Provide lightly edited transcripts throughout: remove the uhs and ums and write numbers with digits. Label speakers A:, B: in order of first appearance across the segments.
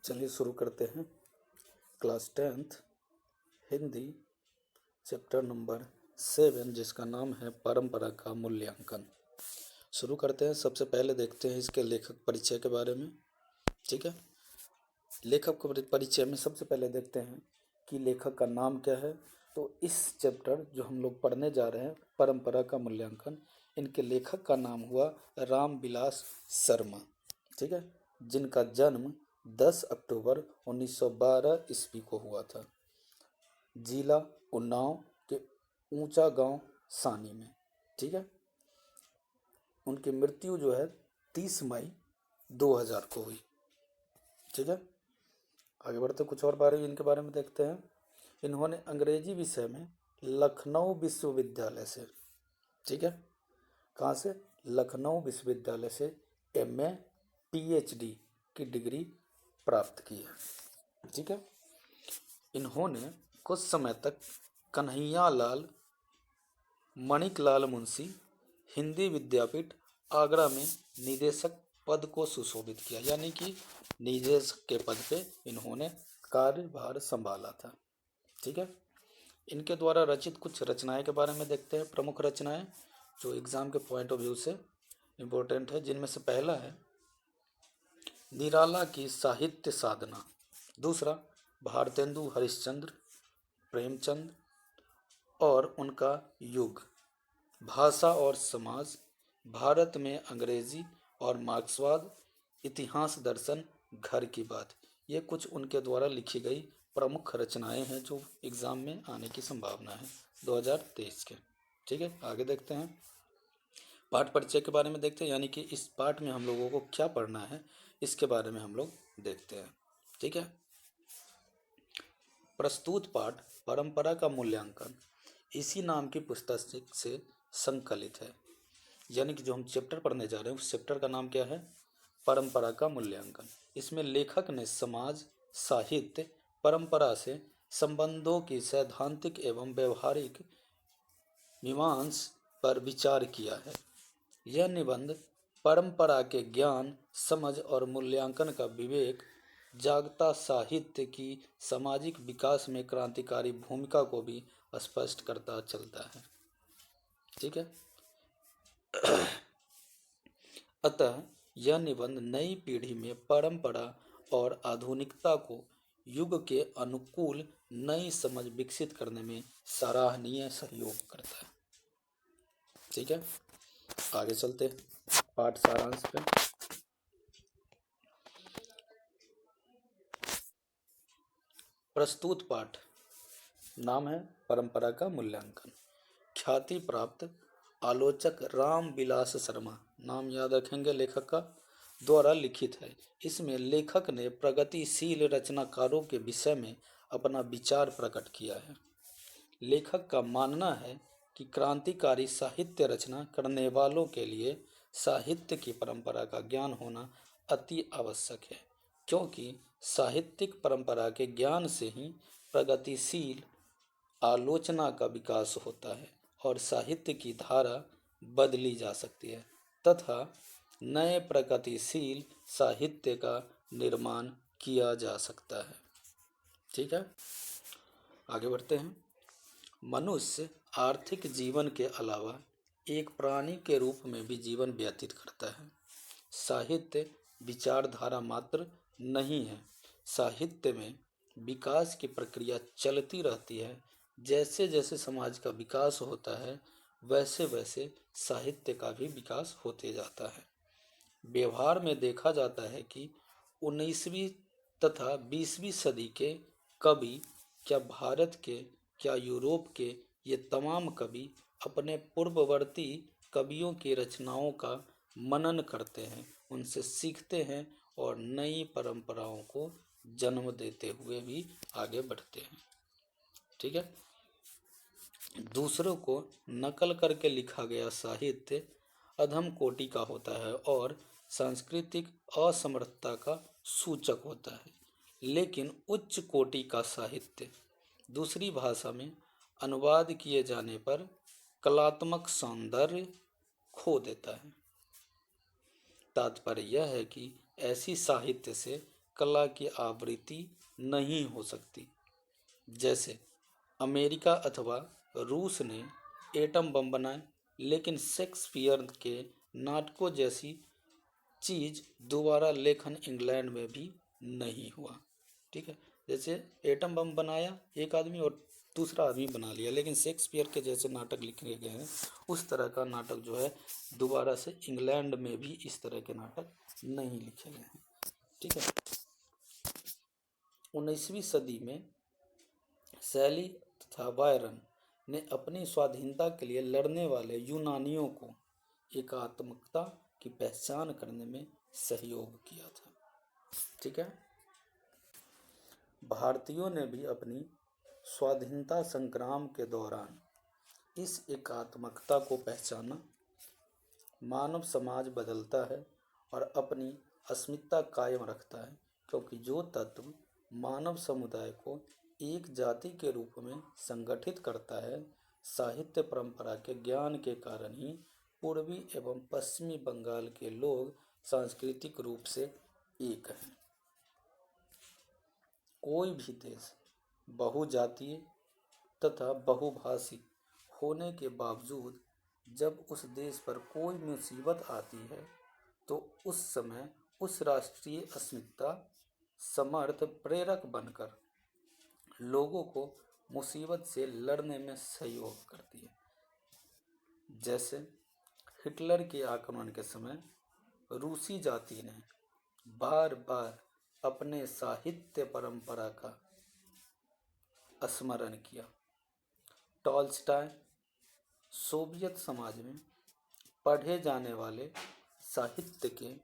A: चलिए शुरू करते हैं। Class 10th Hindi chapter number 7 जिसका नाम है परंपरा का मूल्यांकन। शुरू करते हैं। सबसे पहले देखते हैं इसके लेखक परिचय के बारे में। ठीक है, लेखक के परिचय में सबसे पहले देखते हैं कि लेखक का नाम क्या है। तो इस चैप्टर जो हम लोग पढ़ने जा रहे हैं परंपरा का मूल्यांकन, इनके लेखक का नाम हुआ रामविलास शर्मा। ठीक है, जिनका जन्म 10 अक्टूबर 1912 ईस्वी को हुआ था, जिला उन्नाव के ऊंचा गांव सानी में। ठीक है, उनकी मृत्यु जो है 30 मई 2000 को हुई। ठीक है, आगे बढ़ते कुछ और इनके बारे में देखते हैं। इन्होंने अंग्रेजी विषय में लखनऊ विश्वविद्यालय से, ठीक है, कहाँ से, लखनऊ विश्वविद्यालय से MA PhD की डिग्री प्राप्त की है। ठीक है, इन्होंने कुछ समय तक कन्हैयालाल माणिकलाल मुंशी हिंदी विद्यापीठ आगरा में निदेशक पद को सुशोभित किया, यानी कि निदेशक के पद पे इन्होंने कार्यभार संभाला था। ठीक है, इनके द्वारा रचित कुछ रचनाएं के बारे में देखते हैं। प्रमुख रचनाएं जो एग्जाम के पॉइंट ऑफ व्यू से इम्पोर्टेंट है, जिनमें से पहला है निराला की साहित्य साधना, दूसरा भारतेंदु हरिश्चंद्र प्रेमचंद और उनका युग, भाषा और समाज, भारत में अंग्रेजी और मार्क्सवाद, इतिहास दर्शन, घर की बात। ये कुछ उनके द्वारा लिखी गई प्रमुख रचनाएं हैं जो एग्जाम में आने की संभावना है 2023 के। ठीक है, आगे देखते हैं। पाठ परिचय के बारे में देखते हैं, यानी कि इस पाठ में हम लोगों को क्या पढ़ना है इसके बारे में हम लोग देखते हैं। ठीक है, प्रस्तुत पाठ परंपरा का मूल्यांकन इसी नाम की पुस्तक से संकलित है, यानी कि जो हम चैप्टर पढ़ने जा रहे हैं उस चैप्टर का नाम क्या है, परंपरा का मूल्यांकन। इसमें लेखक ने समाज, साहित्य, परंपरा से संबंधों की सैद्धांतिक एवं व्यवहारिक मीमांसा पर विचार किया है। यह निबंध परंपरा के ज्ञान, समझ और मूल्यांकन का विवेक जागता साहित्य की सामाजिक विकास में क्रांतिकारी भूमिका को भी स्पष्ट करता चलता है। ठीक है, अतः यह निबंध नई पीढ़ी में परंपरा और आधुनिकता को युग के अनुकूल नई समझ विकसित करने में सराहनीय सहयोग करता है। ठीक है, आगे चलते हैं पाठ सारांश पे। प्रस्तुत पाठ नाम है परंपरा का मूल्यांकन। ख्याति प्राप्त आलोचक रामविलास शर्मा, नाम याद रखेंगे लेखक का, द्वारा लिखित है। इसमें लेखक ने प्रगतिशील रचनाकारों के विषय में अपना विचार प्रकट किया है। लेखक का मानना है कि क्रांतिकारी साहित्य रचना करने वालों के लिए साहित्य की परंपरा का ज्ञान होना अति आवश्यक है, क्योंकि साहित्यिक परंपरा के ज्ञान से ही प्रगतिशील आलोचना का विकास होता है और साहित्य की धारा बदली जा सकती है तथा नए प्रगतिशील साहित्य का निर्माण किया जा सकता है। ठीक है, आगे बढ़ते हैं। मनुष्य आर्थिक जीवन के अलावा एक प्राणी के रूप में भी जीवन व्यतीत करता है। साहित्य विचारधारा मात्र नहीं है, साहित्य में विकास की प्रक्रिया चलती रहती है। जैसे जैसे समाज का विकास होता है वैसे वैसे साहित्य का भी विकास होते जाता है। व्यवहार में देखा जाता है कि 19वीं तथा 20वीं सदी के कवि, क्या भारत के क्या यूरोप के, ये तमाम कवि अपने पूर्ववर्ती कवियों की रचनाओं का मनन करते हैं, उनसे सीखते हैं और नई परंपराओं को जन्म देते हुए भी आगे बढ़ते हैं। ठीक है, दूसरों को नकल करके लिखा गया साहित्य अधम कोटि का होता है और सांस्कृतिक असमर्थता का सूचक होता है, लेकिन उच्च कोटि का साहित्य दूसरी भाषा में अनुवाद किए जाने पर कलात्मक सौंदर्य खो देता है। तात्पर्य यह है कि ऐसी साहित्य से कला की आवृत्ति नहीं हो सकती। जैसे अमेरिका अथवा रूस ने एटम बम बनाए, लेकिन शेक्सपियर के नाटकों जैसी चीज दोबारा लेखन इंग्लैंड में भी नहीं हुआ। ठीक है, जैसे एटम बम बनाया एक आदमी और दूसरा आदमी बना लिया, लेकिन शेक्सपियर के जैसे नाटक लिखे गए हैं उस तरह का नाटक जो है दोबारा से इंग्लैंड में भी इस तरह के नाटक नहीं लिखे गए हैं। ठीक है, 19वीं सदी में शैली तथा बायरन ने अपनी स्वाधीनता के लिए लड़ने वाले यूनानियों को एकात्मकता की पहचान करने में सहयोग किया था। ठीक है, भारतीयों ने भी अपनी स्वाधीनता संग्राम के दौरान इस एकात्मकता को पहचाना। मानव समाज बदलता है और अपनी अस्मिता कायम रखता है, क्योंकि जो तत्व मानव समुदाय को एक जाति के रूप में संगठित करता है, साहित्य परंपरा के ज्ञान के कारण ही पूर्वी एवं पश्चिमी बंगाल के लोग सांस्कृतिक रूप से एक हैं। कोई भी देश बहुजातीय तथा बहुभाषी होने के बावजूद जब उस देश पर कोई मुसीबत आती है तो उस समय उस राष्ट्रीय अस्मिता समर्थ प्रेरक बनकर लोगों को मुसीबत से लड़ने में सहयोग करती है। जैसे हिटलर के आक्रमण के समय रूसी जाति ने बार बार अपने साहित्य परंपरा का स्मरण किया। टॉल्स्टॉय सोवियत समाज में पढ़े जाने वाले साहित्य के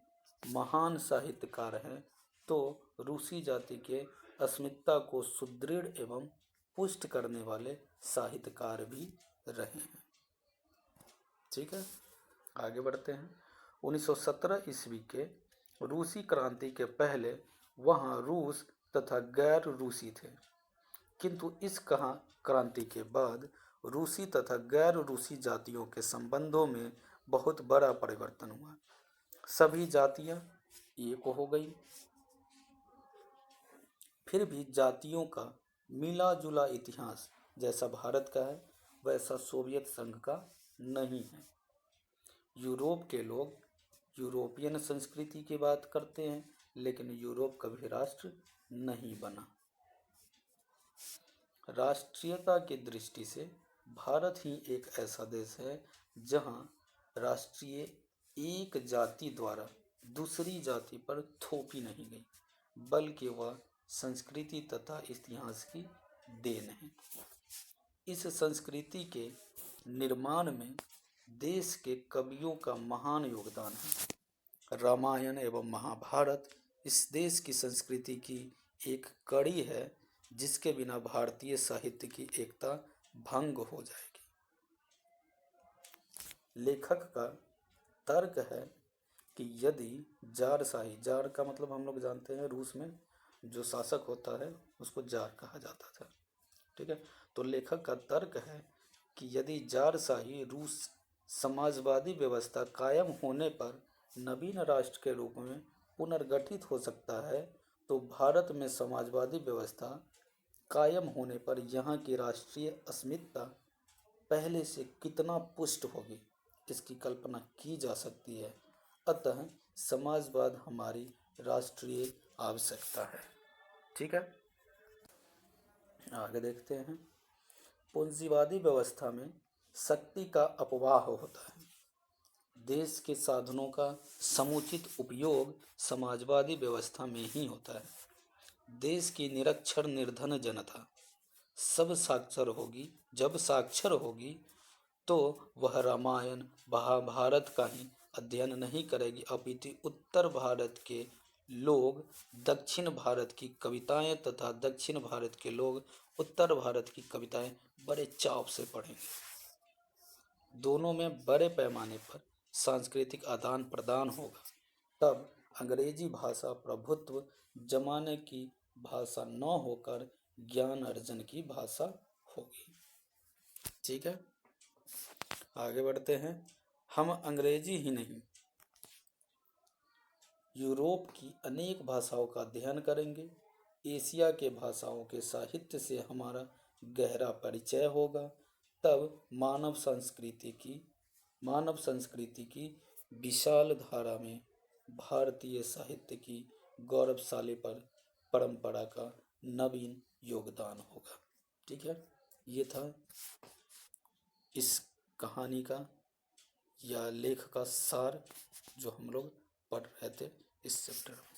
A: महान साहित्यकार हैं, तो रूसी जाति के अस्मिता को सुदृढ़ एवं पुष्ट करने वाले साहित्यकार भी रहे हैं। ठीक है, आगे बढ़ते हैं। 1917 ईस्वी के रूसी क्रांति के पहले वहाँ रूस तथा गैर रूसी थे, किंतु इस क्रांति के बाद रूसी तथा गैर रूसी जातियों के संबंधों में बहुत बड़ा परिवर्तन हुआ। सभी जातियां एक हो गई। फिर भी जातियों का मिला जुला इतिहास जैसा भारत का है वैसा सोवियत संघ का नहीं है। यूरोप के लोग यूरोपियन संस्कृति की बात करते हैं, लेकिन यूरोप कभी राष्ट्र नहीं बना। राष्ट्रीयता की दृष्टि से भारत ही एक ऐसा देश है जहां राष्ट्रीय एक जाति द्वारा दूसरी जाति पर थोपी नहीं गई, बल्कि वह संस्कृति तथा इतिहास की देन है। इस संस्कृति के निर्माण में देश के कवियों का महान योगदान है। रामायण एवं महाभारत इस देश की संस्कृति की एक कड़ी है, जिसके बिना भारतीय साहित्य की एकता भंग हो जाएगी। लेखक का तर्क है कि यदि जारशाही, जार का मतलब हम लोग जानते हैं रूस में जो शासक होता है उसको जार कहा जाता था। ठीक है, तो लेखक का तर्क है कि यदि जारशाही रूस समाजवादी व्यवस्था कायम होने पर नवीन राष्ट्र के रूप में पुनर्गठित हो सकता है, तो भारत में समाजवादी व्यवस्था कायम होने पर यहाँ की राष्ट्रीय अस्मिता पहले से कितना पुष्ट होगी इसकी कल्पना की जा सकती है। अतः समाजवाद हमारी राष्ट्रीय आवश्यकता है। ठीक है, आगे देखते हैं। पूंजीवादी व्यवस्था में शक्ति का अपवाह होता है। देश के साधनों का समुचित उपयोग समाजवादी व्यवस्था में ही होता है। देश की निरक्षर निर्धन जनता जब साक्षर होगी तो वह रामायण महाभारत का ही अध्ययन नहीं करेगी, अपितु उत्तर भारत के लोग दक्षिण भारत की कविताएं तथा दक्षिण भारत के लोग उत्तर भारत की कविताएं बड़े चाव से पढ़ेंगे। दोनों में बड़े पैमाने पर सांस्कृतिक आदान प्रदान होगा। तब अंग्रेजी भाषा प्रभुत्व जमाने की भाषा न होकर ज्ञान अर्जन की भाषा होगी। ठीक है, आगे बढ़ते हैं। हम अंग्रेजी ही नहीं यूरोप की अनेक भाषाओं का अध्ययन करेंगे। एशिया के भाषाओं के साहित्य से हमारा गहरा परिचय होगा। तब मानव संस्कृति की विशाल धारा में भारतीय साहित्य की गौरवशाली परंपरा का नवीन योगदान होगा। ठीक है, ये था इस कहानी का या लेख का सार जो हम लोग पढ़ रहे थे इस चैप्टर में।